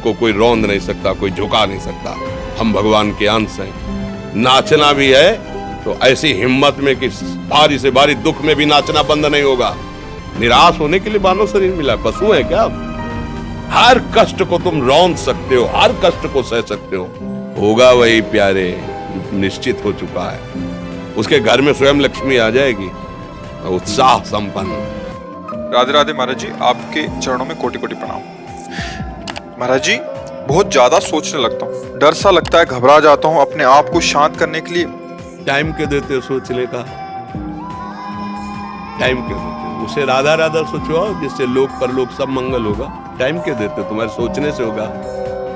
हमको कोई रौंद नहीं सकता, कोई झुका नहीं सकता। हम भगवान के अंश हैं। नाचना भी है तो ऐसी हिम्मत में कि भारी से भारी दुख में भी नाचना बंद नहीं होगा। निराश होने के लिए मानव शरीर मिला, पशु है क्या? हर कष्ट को तुम रौंद सकते हो, हर कष्ट को सह सकते हो। होगा वही प्यारे, निश्चित हो चुका है। उसके घर में स्वयं लक्ष्मी आ जाएगी, उत्साह संपन्न। राधे राधे महाराज जी, आपके चरणों में कोटि कोटि प्रणाम। महाराज जी, बहुत ज्यादा सोचने लगता हूँ, डर सा लगता है, घबरा जाता हूँ। अपने आप को शांत करने के लिए टाइम क्यों देते हो सोचने का? टाइम क्यों देते हो? उसे राधा राधा सोचो, जिससे लोक परलोक सब मंगल होगा। टाइम क्यों देते हो? तुम्हारे सोचने से होगा।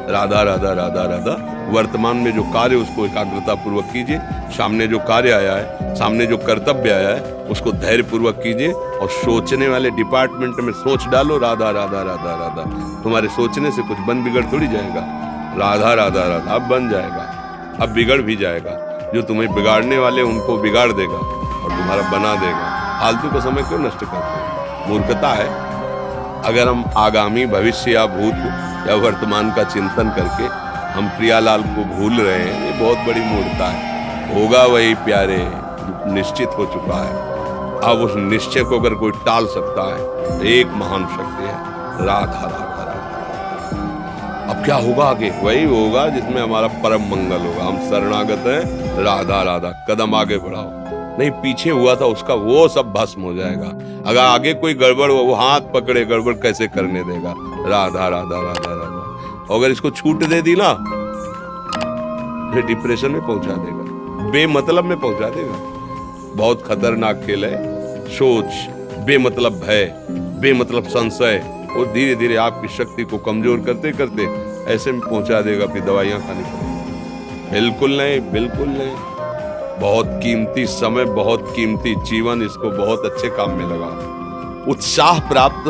राधा राधा राधा राधा। वर्तमान में जो कार्य उसको एकाग्रता पूर्वक कीजिए। सामने जो कार्य आया है, सामने जो कर्तव्य आया है, उसको धैर्य पूर्वक कीजिए। और सोचने वाले डिपार्टमेंट में सोच डालो राधा राधा राधा राधा। तुम्हारे सोचने से कुछ बन बिगड़ थोड़ी जाएगा। राधा राधा राधा अब बन जाएगा, अब बिगड़ भी जाएगा। जो तुम्हें बिगाड़ने वाले उनको बिगाड़ देगा और तुम्हारा बना देगा। फालतू का समय क्यों नष्ट करते हो? मूर्खता है। अगर हम आगामी भविष्य या भूत या वर्तमान का चिंतन करके हम प्रियालाल को भूल रहे हैं, ये बहुत बड़ी मूर्खता है। होगा वही प्यारे, निश्चित हो चुका है। अब उस निश्चय को अगर कोई टाल सकता है तो एक महान शक्ति है, राधा राधा राधा। अब क्या होगा आगे? वही होगा जिसमें हमारा परम मंगल होगा। हम शरणागत हैं, राधा राधा। कदम आगे बढ़ाओ। नहीं, पीछे हुआ था उसका वो सब भस्म हो जाएगा। अगर आगे कोई गड़बड़ हो, वो हाथ पकड़े, गड़बड़ कैसे करने देगा? राधा राधा राधा राधा। अगर इसको छूट दे दी ना, फिर डिप्रेशन में पहुंचा देगा, बेमतलब में पहुंचा देगा। बहुत खतरनाक खेल है। सोच, बेमतलब भय, बेमतलब संशय, वो धीरे धीरे आपकी शक्ति को कमजोर करते करते ऐसे में पहुंचा देगा, फिर दवाइयां खानी पड़ेगी। बिल्कुल नहीं, बिल्कुल नहीं। बहुत कीमती समय, बहुत कीमती जीवन, इसको बहुत अच्छे काम में लगा। उत्साह प्राप्त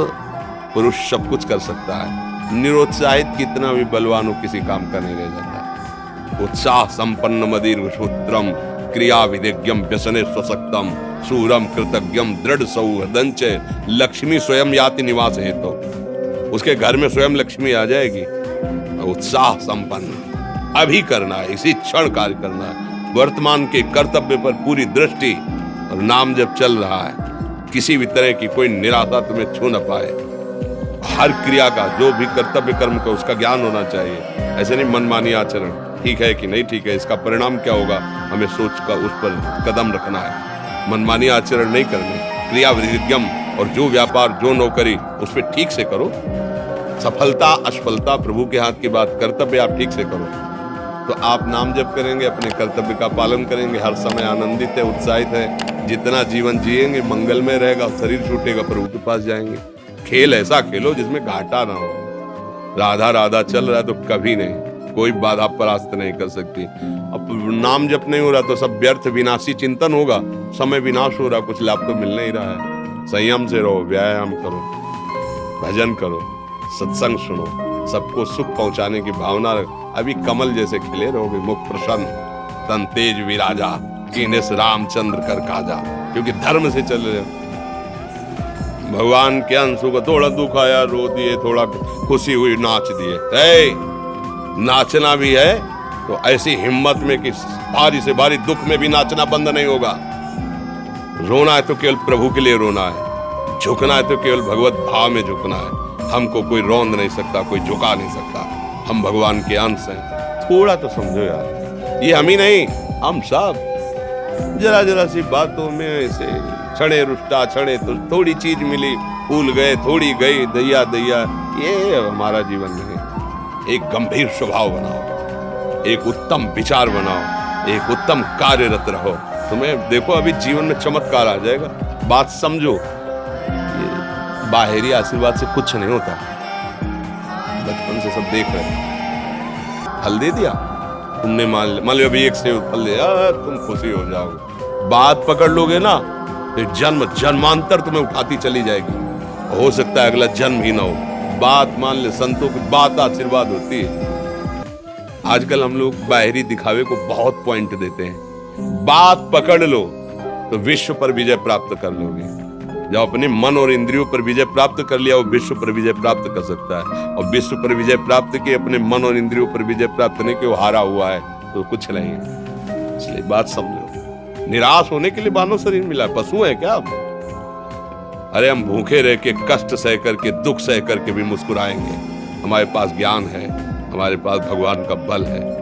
पुरुष सब कुछ कर सकता है। निरुत्साहित कितना भी बलवान हो, किसी काम का नहीं रह जाता। उत्साह संपन्न मदीर्घ सूत्रम क्रिया विधिज्ञम व्यसने स्वशक्तम सूरम कृतज्ञम दृढ़ सौहृदंच लक्ष्मी स्वयं याति निवास हेतु। उसके घर में स्वयं लक्ष्मी आ जाएगी। उत्साह संपन्न अभी करना है, इसी क्षण कार्य करना है। वर्तमान के कर्तव्य पर पूरी दृष्टि और नाम जब चल रहा है, किसी भी तरह की कोई निराशा तुम्हें छू न पाए। हर क्रिया का, जो भी कर्तव्य कर्म का, उसका ज्ञान होना चाहिए। ऐसे नहीं मनमानी आचरण, ठीक है कि नहीं ठीक है, इसका परिणाम क्या होगा, हमें सोच का उस पर कदम रखना है। मनमानी आचरण नहीं करने, क्रिया विधिज्ञम, और जो व्यापार, जो नौकरी, उस पर ठीक से करो। सफलता असफलता प्रभु के हाथ की बात, कर्तव्य आप ठीक से करो तो आप नाम जप करेंगे, अपने कर्तव्य का पालन करेंगे, हर समय आनंदित है, उत्साहित है। जितना जीवन जिएंगे मंगलमय रहेगा। शरीर छूटेगा, प्रभु के पास जाएंगे। खेल ऐसा खेलो जिसमें घाटा ना हो। राधा राधा चल रहा है तो कभी नहीं, कोई बाधा परास्त नहीं कर सकती। अब नाम जप नहीं हो रहा तो सब व्यर्थ विनाशी चिंतन होगा। समय विनाश हो रहा, कुछ लाभ तो मिल नहीं रहा है। संयम से रहो, व्यायाम करो, भजन करो, सत्संग सुनो, सबको सुख पहुंचाने की भावना रखो। अभी कमल जैसे खिले रहोगे, मुख प्रसन्न, तन तेज विराजा, कीने से रामचंद्र कर काजा, क्योंकि धर्म से चल रहे हो। भगवान के अंशों को थोड़ा दुख आया, रो दिए, थोड़ा खुशी हुई, नाच दिए। नाचना भी है तो ऐसी हिम्मत में कि भारी से भारी दुख में भी नाचना बंद नहीं होगा। रोना है तो केवल प्रभु के लिए रोना है, झुकना है तो केवल भगवत भाव में झुकना है। हमको कोई रौंद नहीं सकता, कोई झुका नहीं सकता। हम भगवान के अंश हैं। थोड़ा तो समझो यार, ये हम ही नहीं, हम सब जरा जरा सी बातों में ऐसे क्षणे रुष्टा, क्षणे तो थोड़ी चीज मिली, भूल गए, थोड़ी गई, दैया दैया, ये हमारा जीवन नहीं। एक गंभीर स्वभाव बनाओ, एक उत्तम विचार बनाओ, एक उत्तम कार्यरत रहो। तुम्हें देखो अभी जीवन में चमत्कार आ जाएगा। बात समझो, बाहरी आशीर्वाद से कुछ नहीं होता। बचपन से सब देख रहे हैं। फल दे दिया तुमने, मान लो अभी एक सेब फल दिया, तुम खुशी हो जाओगे। बात पकड़ लोगे ना तो जन्म जन्मांतर तुम्हें उठाती चली जाएगी। हो सकता है अगला जन्म ही ना हो। बात मान ले, संतों की बात आशीर्वाद होती है। आजकल हम लोग बाहरी दिखावे को बहुत पॉइंट देते हैं। बात पकड़ लो तो विश्व पर विजय प्राप्त कर लोगे। जब अपने मन और इंद्रियों पर विजय प्राप्त कर लिया वो विश्व पर विजय प्राप्त कर सकता है। और विश्व पर विजय प्राप्त किए, अपने मन और इंद्रियों पर विजय प्राप्त नहीं कि वो हारा हुआ है तो कुछ नहीं है। इसलिए बात समझो, निराश होने के लिए मानव शरीर मिला, पशु है क्या हम? अरे हम भूखे रह के, कष्ट सह करके, दुख सह करके भी मुस्कुराएंगे। हमारे पास ज्ञान है, हमारे पास भगवान का बल है।